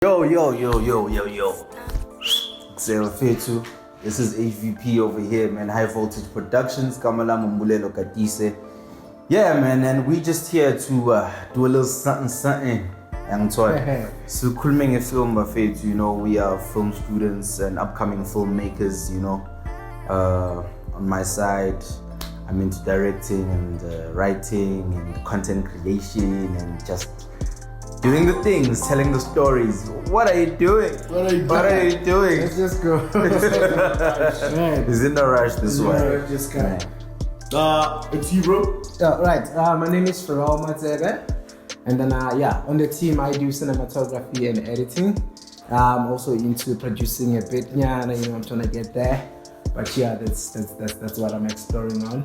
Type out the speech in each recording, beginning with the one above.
Yo. Xerafetu. This is HVP over here, man. High Voltage Productions. Kamala Mumbulelo Katise. Yeah, man, and we just here to do a little something. And so kulming a film buffet, you know, we are film students and upcoming filmmakers, you know. On my side, I'm into directing and writing and content creation and just doing the things, telling the stories. What are you doing? What are you doing? Let's just go. He's in a rush this one. Just kind It's you, bro. right. My name is Pharrell Matzebe. And then, on the team, I do cinematography and editing. I'm also into producing a bit. I'm trying to get there. But yeah, that's what I'm exploring on.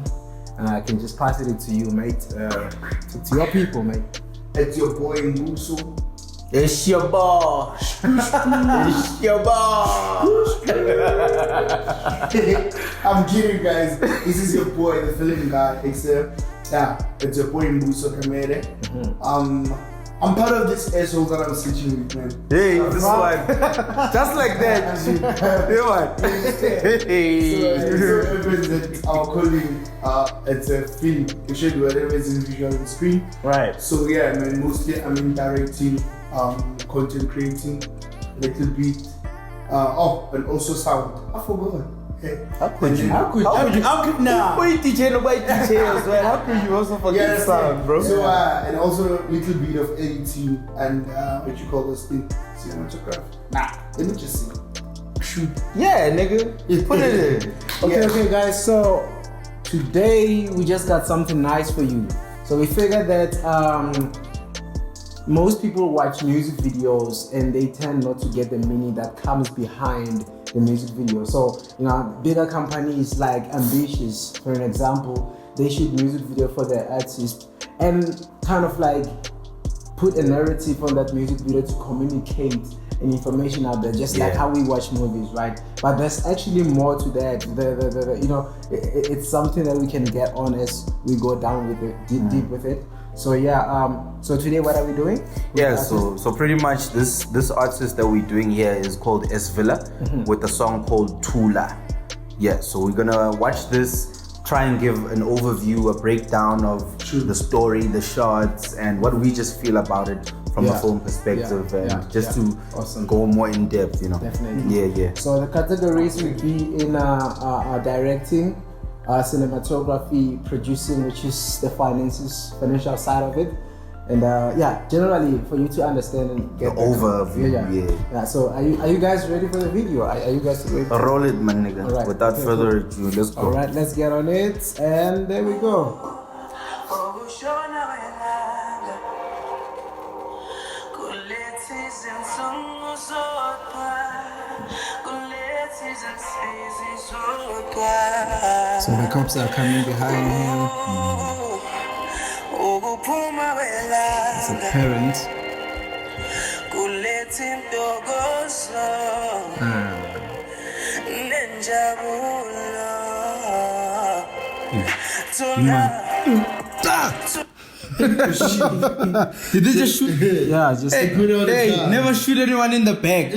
And I can just pass it to you, mate. To your people, mate. It's your boy Muso. It's your boy. It's your boy. I'm kidding, guys. This is your boy, the film guy. It's your boy Muso Kamere. I'm part of this asshole that I'm switching with, man. Hey, this one. Just like that. So our calling, it's a film. You should do whatever is in visual on the screen. Right. So yeah, man, mostly I'm in directing, content creating, little bit, and also sound. I forgot. Hey. How could you now? Why teaching as well? How could you also forget sound, bro? So and also a little bit of editing and what you call this thing, cinematography. Let me just see. Shoot. Yeah, nigga. Put it in. Okay, guys. So today we just got something nice for you. So we figured that most people watch music videos and they tend not to get the meaning that comes behind the music video. So, bigger companies like Ambitious, for an example, they shoot music video for their artists and kind of like put a narrative on that music video to communicate an information out there, just like how we watch movies, right? But there's actually more to that. It's something that we can get on as we go down with it, deep with it. So so today what are we doing? So pretty much this artist that we're doing here is called S Villa with a song called Thula. Yeah, so we're gonna watch this, try and give an overview, a breakdown of the story, the shots, and what we just feel about it from a film perspective, to go more in depth, Definitely. Yeah. So the categories would be in directing, cinematography, producing, which is the financial side of it, and generally for you to understand and get the overview. Yeah. So are you guys ready for the video? Are you guys ready? Roll it, man, nigga. Right. Without further ado, let's go. All right, let's get on it, and there we go. So the cops are coming behind him. It's a parent. Did they just shoot? Yeah, just Never shoot anyone in the back.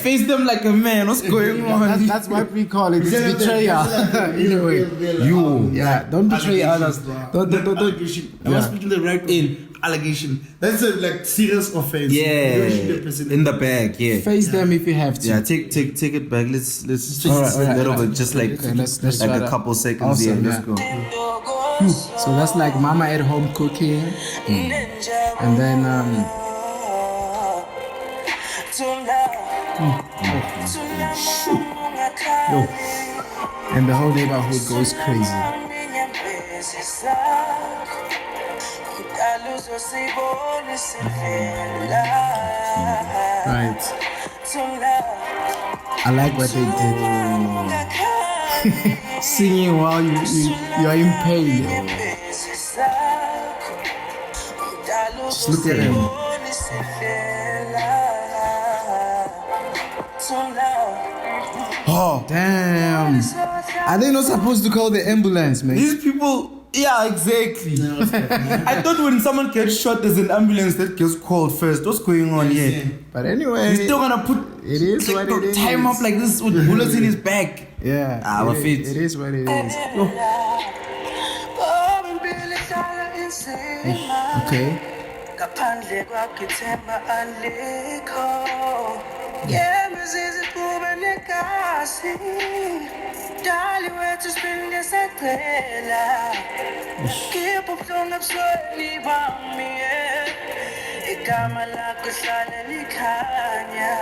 Face them like a man. What's going on? That's what we call it. It's betrayal. Anyway, don't betray others. Don't. I was speaking the right allegation. That's a serious offense. In the back. Yeah. Face them if you have to. Yeah, take it back. Let's just a little bit, just like let's like a couple seconds. Awesome, Let's go. So that's like mama at home cooking, and then and the whole neighborhood goes crazy. Right. I like what they did. Singing while you're in pain. Just look at him. Oh, damn. Are they not supposed to call the ambulance, man? These people Yeah, exactly. I thought when someone gets shot, there's an ambulance that gets called first. What's going on here? But anyway, You're still gonna put it is what it is. Tie him up like this with bullets in his back. Yeah, Our feet. it is what it is. Okay. Ngaphandle kwakho ithemba alikho yemizizi kuba negazi dali wethu siphinde sacela khipha ubuhlungu ebusweni bami igama lakho hlale likhanya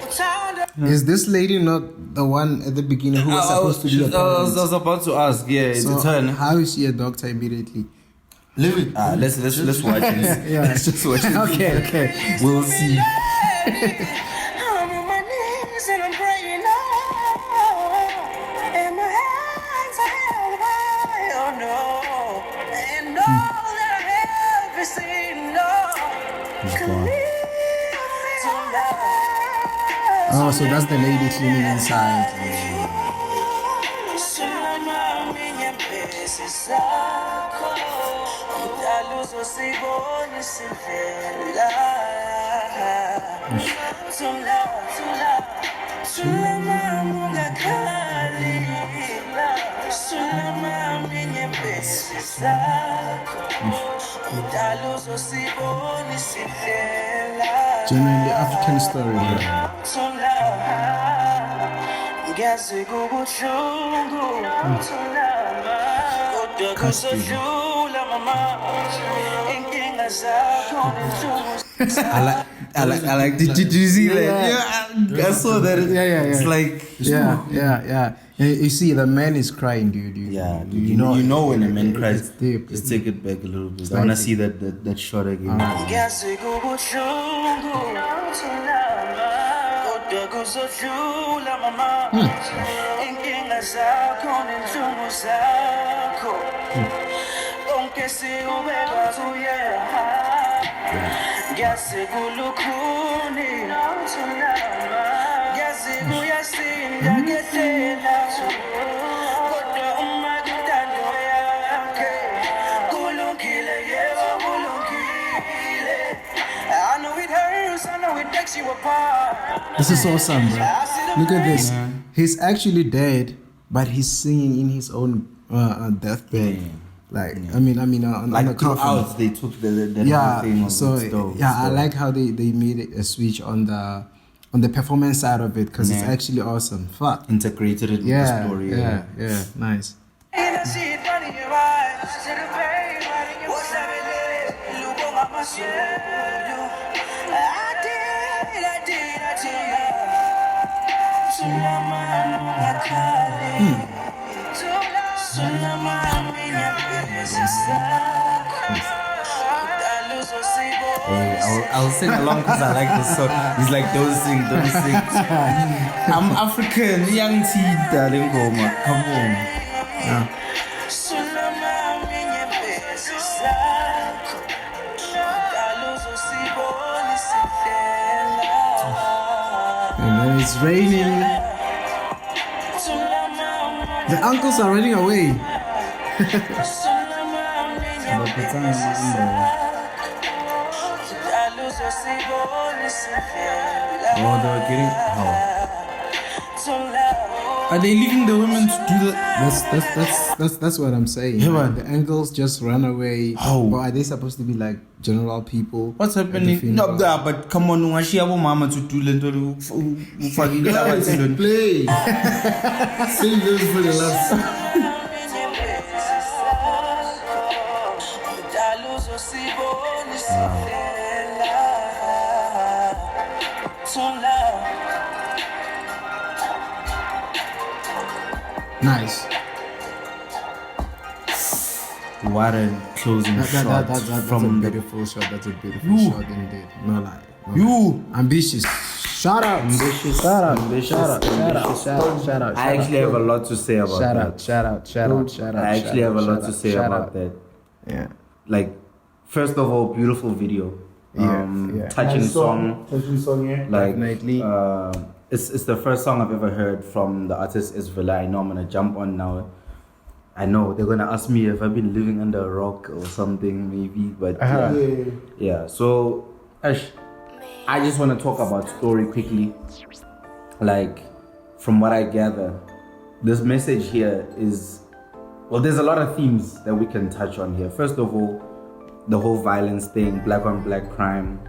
uthanda. Is this lady not the one at the beginning who was supposed to be a I parent? was about to ask. Yeah, it's a turn. How is she a doctor immediately? Live it. Let's watch it. Yeah. Let's just watch it. Okay. We'll see. I'm on my knees and I'm praying and my hands are held high, oh no, and all that I have is seen, no, Oh, so that's the lady cleaning inside. Genuinely African story. Yeah. I like. Did you see that? Yeah, I saw that. Yeah. It's like. Yeah. You see, the man is crying, dude. Yeah, you know when a man cries. It's deep. Let's take it back a little bit. I wanna see that shot again. This is awesome, bro. Look at this. He's actually dead, but he's singing in his own deathbed. Like, I mean, on Like the coffin. throughout, they took the whole thing of so the stove. I like how they made a switch on the performance side of it because it's actually awesome. Fuck. Integrated it with the story. Yeah, nice. I'll sing along because I like this song. He's like, don't sing. I'm African, young T, darling, Goma. Come on. And then it's raining. The uncles are running away. Oh, they were getting. Are they leaving the women to do that? That's what I'm saying. Yeah, man. The uncles just run away. How? Or are they supposed to be like general people? What's happening? No, but come on, Ungashiya mama to do it. Play. Sing this for the last. Nice. What a closing shot That's a from the beautiful shot. That's a beautiful shot indeed. No lie. No lie. you. Ambitious. Shout out. Ambitious. Shout out. Ambitious. Shout out. I actually have a lot to say about that. Shout out. I actually have a lot to say about that. Yeah. Like, first of all, beautiful video. Yeah. Touching song. Touching song, yeah. Like, Definitely. it's the first song I've ever heard from the artist is Thula. I know I'm gonna jump on now. I know they're gonna ask me if I've been living under a rock or something, maybe, but yeah. So, Ash, I just want to talk about story quickly. Like, from what I gather, this message here is, well, there's a lot of themes that we can touch on here. First of all, the whole violence thing, black on black crime,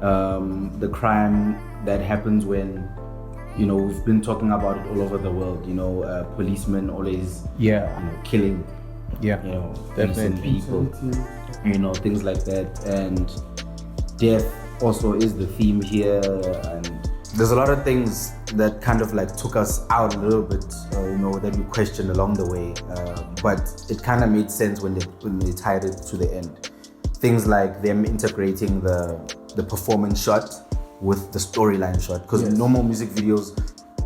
the crime that happens when, you know, we've been talking about it all over the world, you know, policemen always, killing, you know, innocent people, you know, things like that. And death also is the theme here. And there's a lot of things that kind of like took us out a little bit, you know, that we questioned along the way. But it kind of made sense when they tied it to the end. Things like them integrating the performance shot with the storyline shot, because normal music videos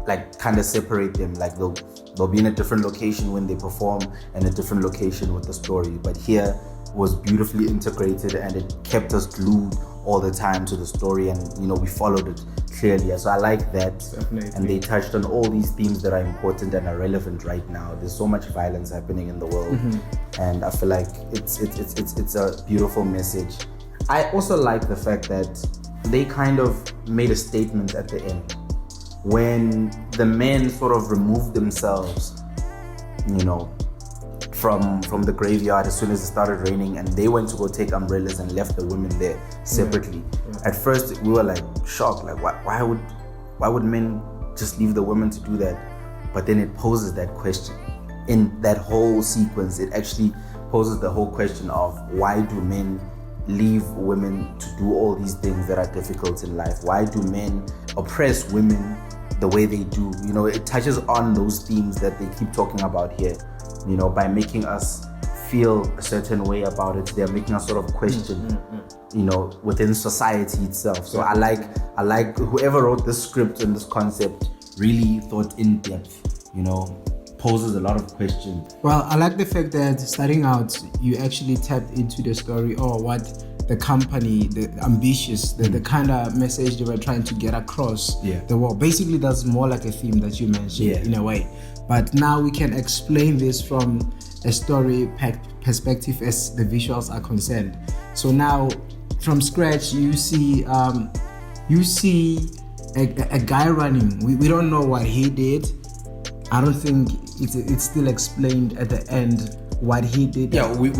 like kind of separate them. Like they'll be in a different location when they perform and a different location with the story. But here was beautifully integrated and it kept us glued all the time to the story, and you know, we followed it clearly. So I like that. Definitely. And they touched on all these themes that are important and are relevant right now. There's so much violence happening in the world, and I feel like it's a beautiful message. I also like the fact that they kind of made a statement at the end when the men sort of removed themselves, you know, from the graveyard as soon as it started raining, and they went to go take umbrellas and left the women there separately. At first we were like shocked, like why would men just leave the women to do that? But then it poses that question. In that whole sequence, it actually poses the whole question of, why do men leave women to do all these things that are difficult in life? Why do men oppress women the way they do? You know, it touches on those themes that they keep talking about here. You know, by making us feel a certain way about it, they're making us sort of question, you know, within society itself. So I like whoever wrote this script and this concept really thought in depth, you know, poses a lot of questions. Well, I like the fact that starting out, you actually tapped into the story or what the company, the ambitious, the kind of message they were trying to get across the world. Basically, that's more like a theme that you mentioned in a way. But now we can explain this from a story perspective as the visuals are concerned. So now, from scratch, you see a guy running. We don't know what he did. I don't think it's still explained at the end what he did. Yeah, we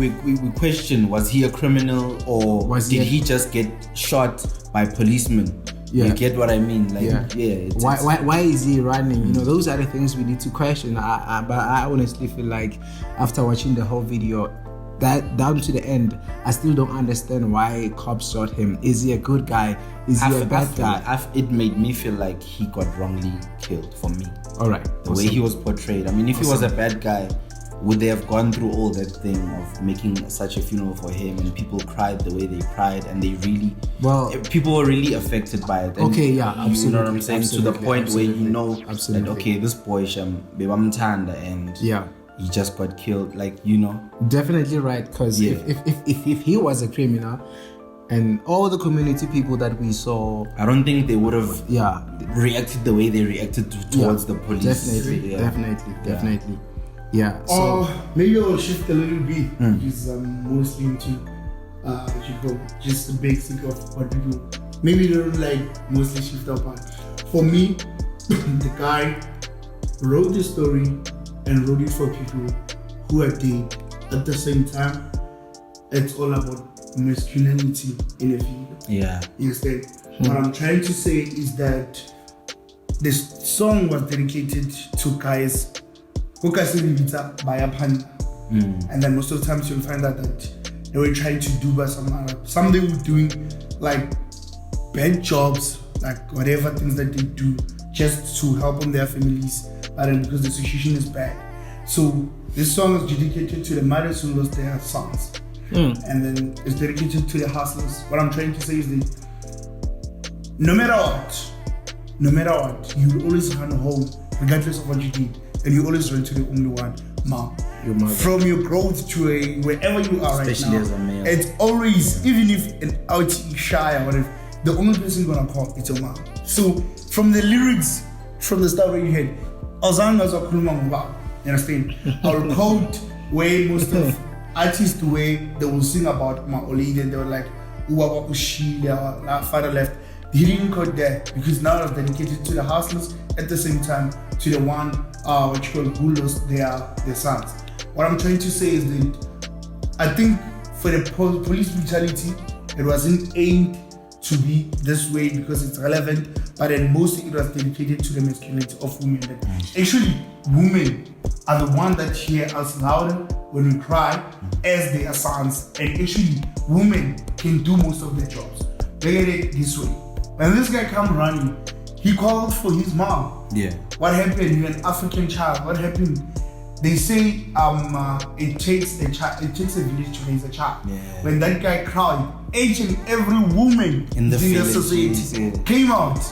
question, was he a criminal or did he just get shot by policemen? You get what I mean? Like, why is he running? You know, those are the things we need to question. But I honestly feel like after watching the whole video, that down to the end, I still don't understand why cops shot him. Is he a good guy? Is he a bad guy? It made me feel like he got wrongly killed for me. All right. The way he was portrayed. I mean, if he was a bad guy, would they have gone through all that thing of making such a funeral for him, and people cried the way they cried, and they really, people were really affected by it. And absolutely. You know what I'm saying? To the point where you know that, okay, this boy, Bebamtanda, and he just got killed, like, you know. Definitely right, because if he was a criminal, and all the community people that we saw, I don't think they would have reacted the way they reacted towards the police. Definitely. Yeah. So maybe I'll shift a little bit because I'm mostly into just the basic of what we do. Maybe they don't like mostly shift up on. For me, the guy wrote the story and wrote it for people who are dead. At the same time, it's all about masculinity in a video. Yeah. You understand? What I'm trying to say is that this song was dedicated to guys who can still be by a pan. And then most of the times you'll find out that they were trying to do by some they were doing like bad jobs, like whatever things that they do just to help on their families, but then because the situation is bad. So this song is dedicated to the mothers who lost their sons. And then it's dedicated to the hustlers. What I'm trying to say is that no matter what, you will always run home regardless of what you did. And you always run to the only one, mom. Your mother. From your growth to wherever you are especially right now, as a male. it's always, even if an out shy or whatever, the only person you're gonna call is your mom. So from the lyrics, from the start where you heard, you understand? I'll quote where most of artists where they will sing about my old lady and they were like, Uwa Ushila, father left. He didn't cut there because now it's dedicated to the houseless at the same time to the one who lost their sons. What I'm trying to say is that I think for the police brutality, it wasn't aimed to be this way because it's relevant, but then mostly it was dedicated to the masculinity of women. Actually, women are the ones that hear us louder when we cry as their sons, and actually women can do most of the jobs. Look at it this way. When this guy come running, he called for his mom. Yeah. What happened? You're an African child. What happened? They say it takes a village to raise a child. Yeah. When that guy cried, each and every woman In the village, society came out.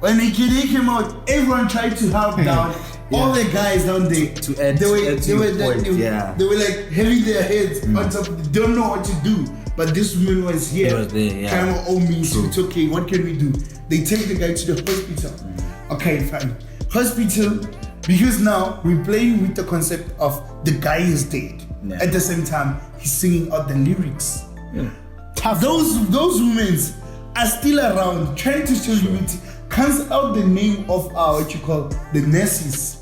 When they came out, everyone tried to help down. All the guys down there, they were like having their heads on top. They don't know what to do. But this woman was here. Kind of all means it's okay. What can we do? They take the guy to the hospital. Okay, fine. Hospital, because now we're playing with the concept of the guy is dead. Yeah. At the same time, he's singing out the lyrics. Yeah. Those women are still around, trying to show unity. Cancel out the name of the nurses.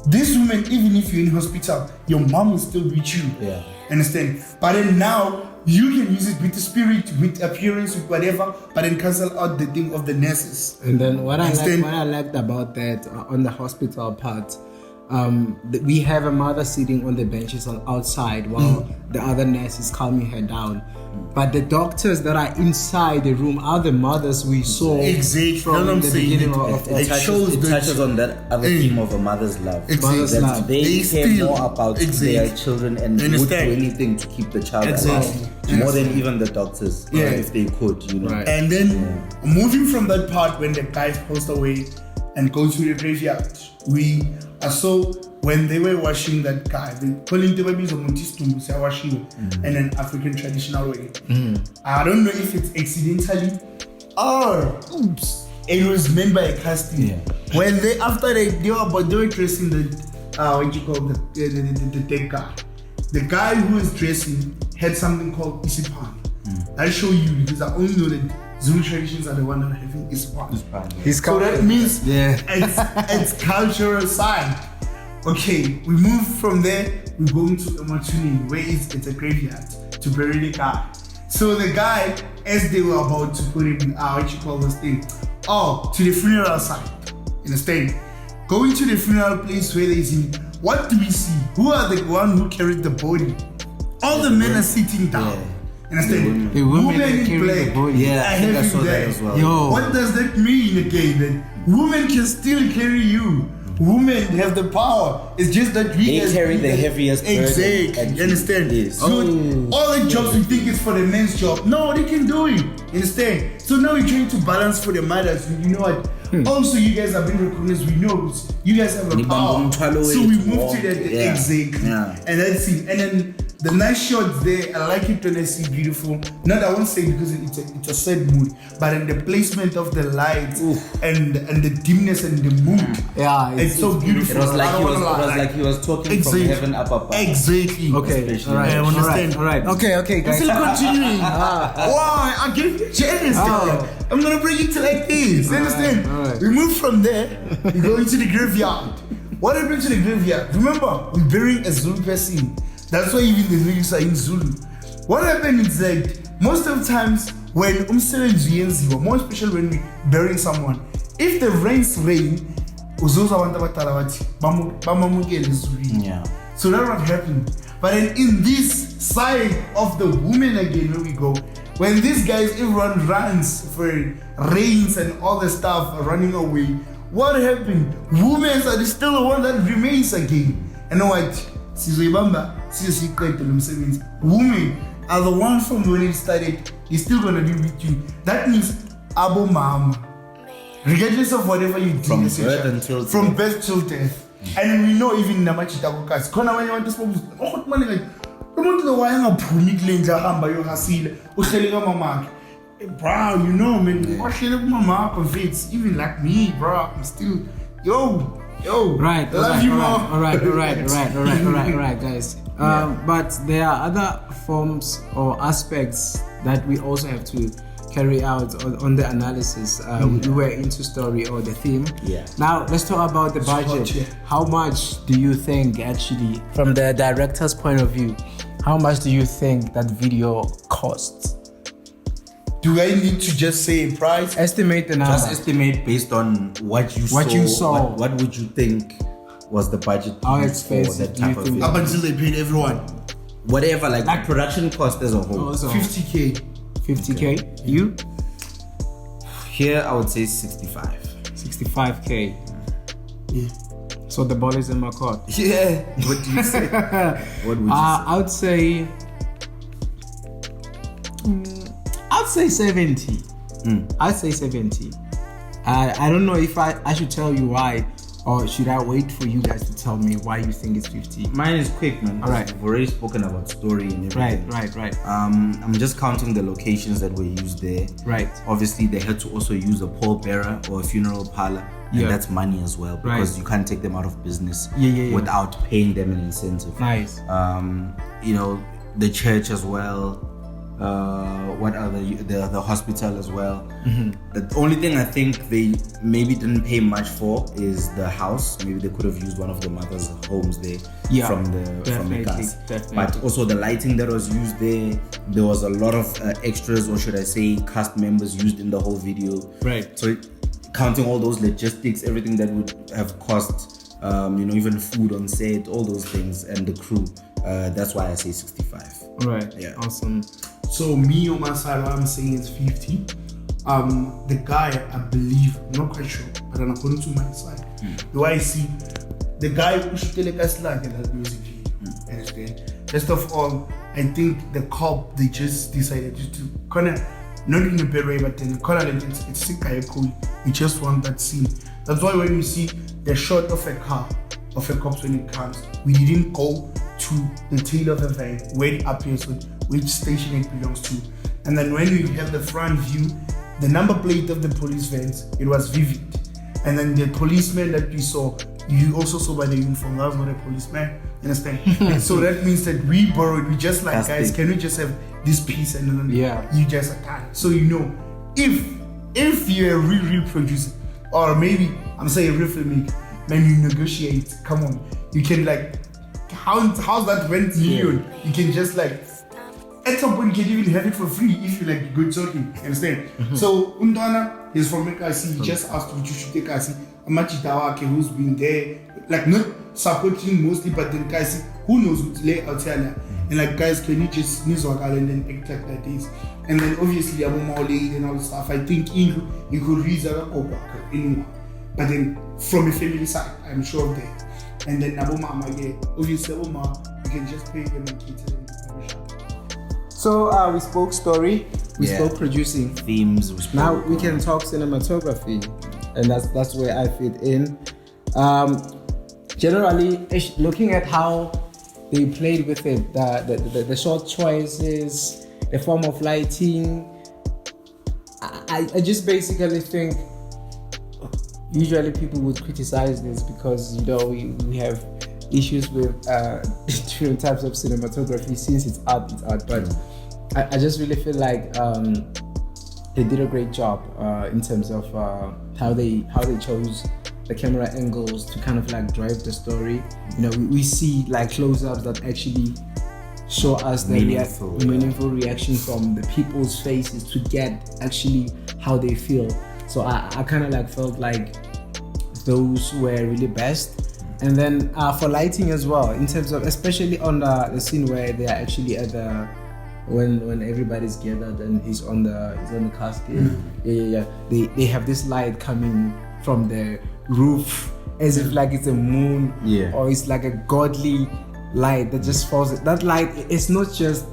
This woman, even if you're in hospital, your mom will still reach you. Yeah. Understand? But then now you can use it with the spirit, with appearance, with whatever, but then cancel out the thing of the nurses. And then what I liked about that on the hospital part, we have a mother sitting on the benches outside while the other nurse is calming her down. But the doctors that are inside the room are the mothers we saw from the beginning of it touches on that other theme of a mother's love. Exactly. That they care more about their children and would do anything to keep the child alive. More than even the doctors, if they could, you know. Right. And then moving from that part when the guys passed away and go to the graveyard, we saw when they were washing that guy, they call him the babies of Montistumbu, washing in an African traditional way. I don't know if it's accidentally or it was meant by a casting. When they were dressing the dead guy. The guy who is dressing had something called isipan. I'll show you because I only know that Zulu traditions are the one that are having isipan. So that means it's cultural side. Okay, we move from there, we go into Amatuni, where it's a graveyard to bury the guy. So the guy, as they were about to put him to the funeral site, you understand? Going to the funeral place where they see, what do we see? Who are the one who carried the body? All the men are sitting down. Understand? The women in black I think I saw that as well. Yo. What does that mean again? That women can still carry you. Women have the power. It's just that we carry the heaviest burden. Exactly. You understand? So all the jobs we think is for the men's job. No, they can do it. You understand? So now we're trying to balance for the mothers. You know what? Also, you guys have been recognized. We know you guys have a power. So we move to that exactly. And that's it. And then the nice shots there, I like it when I see beautiful. Not I won't say because it's a sad mood, but in the placement of the lights and the dimness and the mood. It's so beautiful. It was like he was talking from heaven up above. Exactly. Okay. All right. I understand. All right. Okay. Guys. Still continuing. Wow, I get jealous. I'm gonna bring it to like this. Understand? Right. We move from there. We go into the graveyard. What happened to the graveyard? Remember, we're burying a Zulu person. That's why even the lyrics are in Zulu. What happened is that most of the times when more especially when we burying someone, if the rains rain, so that's what happened. But then in this side of the woman again, where we go, when these guys, everyone runs for rains and all the stuff running away, what happened? Women are still the one that remains again. And what? Women are the ones from when it started, they're still gonna be with you. That means Abo Mama. Regardless of whatever you do, from birth till death. And we know even in the Machitabokas, when you want to smoke, bro, you know, man, even like me, bro, I'm still, yo. Right. Love you, Mom. All right, guys. But there are other forms or aspects that we also have to carry out on the analysis. We were into story or the theme. Yeah. Now let's talk about the budget. yeah. How much do you think, actually, from the director's point of view, how much do you think that video costs? Do I need to just say a price? Estimate the number. Just estimate based on what you saw. What would you think was the budget How used for expensive that do you type of think- video? Up until they paid everyone. Whatever, like production cost as a whole. Also, 50K. 50K. You? Here I would say 65. 65K. Yeah. So the ball is in my court. Yeah. What do you say? What would you say? I would say. I'd say 70. I'd say 70. I don't know if I should tell you why, or should I wait for you guys to tell me why you think it's 50? Mine is quick, man. All right. We've already spoken about story and everything. Right. I'm just counting the locations that were used there. Right. Obviously, they had to also use a pallbearer or a funeral parlor, and Yeah. that's money as well because Right. you can't take them out of business Yeah. without paying them an incentive. Nice. The church as well. What other? The hospital as well. The only thing I think they maybe didn't pay much for is the house. Maybe they could have used one of the mother's homes there from the cast. Definitely. But also the lighting that was used there. There was a lot of extras, or should I say, cast members used in the whole video. Right. So counting all those logistics, everything that would have cost, even food on set, all those things, and the crew. That's why I say 65. Right. Yeah. Awesome. So me on my side, what I'm saying is 50. The guy, I believe, I'm not quite sure, but then according to my side, the way I see, the guy who should tell us like that music video. Understand? First of all, I think the cop, they just decided to kind of, not in a bad way, but then kind of it's sick guy cool. We just want that scene. That's why when you see the shot of a car, of a cop when it comes, we didn't go to the tail of the van where it appears with which station it belongs to. And then when we have the front view, the number plate of the police vans, it was vivid. And then the policeman that we saw, you also saw by the uniform, that was not a policeman, you understand? And so that means that we borrowed, we just like, That's guys, big. can we just have this piece and then Yeah. you just attack. So if you're a real producer, or maybe I'm saying a real filmmaker, man, you negotiate, come on, you can like, how's that rent million? You can just like, at some point you can even have it for free if you like good talking, understand? So Undana is from Ekasi, he just asked what you should take Kasi, Amachitawake who's been there, like not supporting mostly, but then Kasi, who knows who's lay out here. And like, guys, can you just newswork and then act like that is? And then obviously I'm more late and all the stuff. I think you could read that anymore. But then from a family side, I'm sure of that. And then Naboma, obviously Naboma, you can just pay them and cater them. So we spoke story, we Yeah. spoke producing. Themes. Now we can talk cinematography, and that's where I fit in. Generally, looking at how they played with it, the short choices, the form of lighting, I just basically think usually people would criticize this because we have issues with different types of cinematography. Since it's art, but I just really feel like they did a great job in terms of how they chose the camera angles to kind of like drive the story. We see like close-ups that actually show us the meaningful reaction from the people's faces to get actually how they feel. So I kind of like felt like those were really best. And then for lighting as well, in terms of, especially on the scene where they are actually at the, when everybody's gathered and he's on the casket. They have this light coming from the roof as if like it's a moon, or it's like a godly light that just falls. That light, it's not just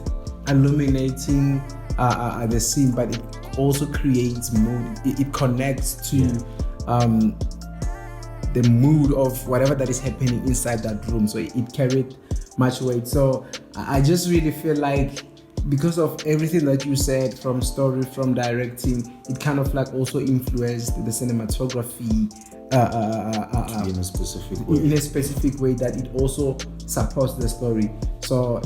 illuminating the scene, but it also creates mood. It connects to the mood of whatever that is happening inside that room. So it carried much weight. So I just really feel like because of everything that you said, from story, from directing, it kind of like also influenced the cinematography in a specific way. in a specific way that it also supports the story. So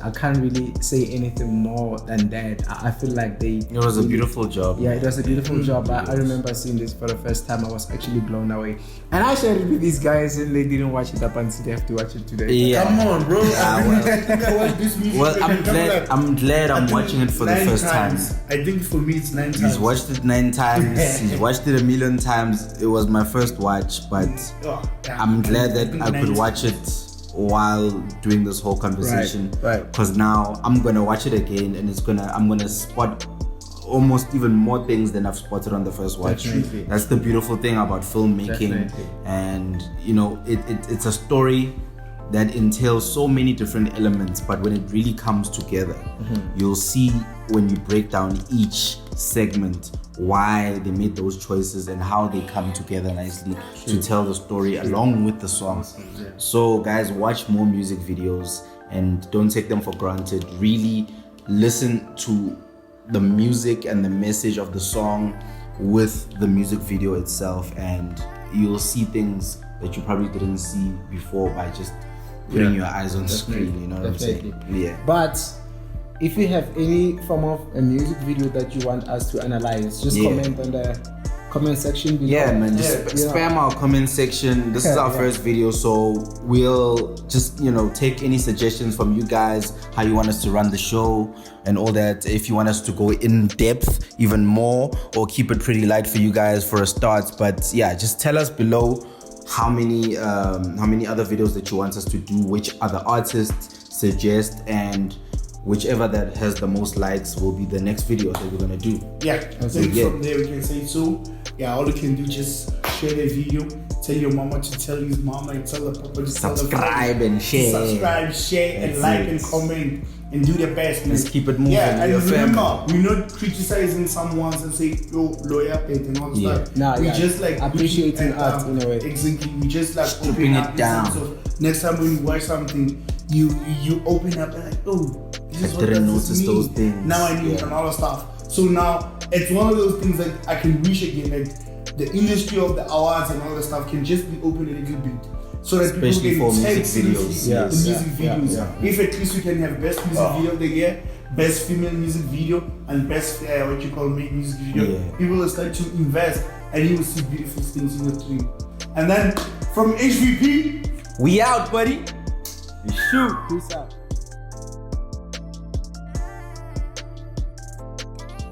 I can't really say anything more than that. I feel like it was a beautiful job. Yeah, it was a beautiful job. I remember seeing this for the first time. I was actually blown away. And I shared it with these guys and they didn't watch it up until they have to watch it today. Yeah. Come on, bro. Yeah, I think I watched this music. Well, I'm glad I'm watching it for the first time. I think for me it's 9 times. He's watched it 9 times. He's watched it a million times. It was my first watch, but I'm glad that I could watch it while doing this whole conversation. Right. Because now I'm gonna watch it again, and I'm gonna spot almost even more things than I've spotted on the first watch. Definitely. That's the beautiful thing about filmmaking. Definitely. And you know, it's a story that entails so many different elements, but when it really comes together, you'll see when you break down each segment why they made those choices and how they come together nicely to tell the story along with the song. So guys, watch more music videos and don't take them for granted. Really listen to the music and the message of the song with the music video itself, and you'll see things that you probably didn't see before by just putting your eyes on the screen. You know what I'm saying? Yeah. But if you have any form of a music video that you want us to analyze, just comment on the comment section below. Yeah, man, just spam our comment section. This is our first video, so we'll just, take any suggestions from you guys, how you want us to run the show and all that. If you want us to go in depth even more, or keep it pretty light for you guys for a start. But yeah, just tell us below how many other videos that you want us to do, which other artists suggest, and whichever that has the most likes will be the next video that we're gonna do. Yeah, then from there we can say so. Yeah, all you can do, just share the video, tell your mama to tell his mama, and tell the papa to subscribe and share. Subscribe, share, and like and comment, and do the best, man. Let's keep it moving. Yeah, and remember, family. we're not criticizing someone and say, yo, lawyer pet and all that. Nah, we just like appreciating art in a way. Exactly. We just like stripping it down. So next time when you watch something, you open up and like, oh, this is what didn't does notice this mean? those things. Now I need and all that stuff. So now it's one of those things that I can wish again, like the industry of the awards and all that stuff can just be open a little bit, so that especially people for can music take videos. the music videos. If at least we can have best music video of the year, best female music video, and best male music video, people will start to invest, and you will see beautiful things in the stream. And then from HVP, we out, buddy. Peace out.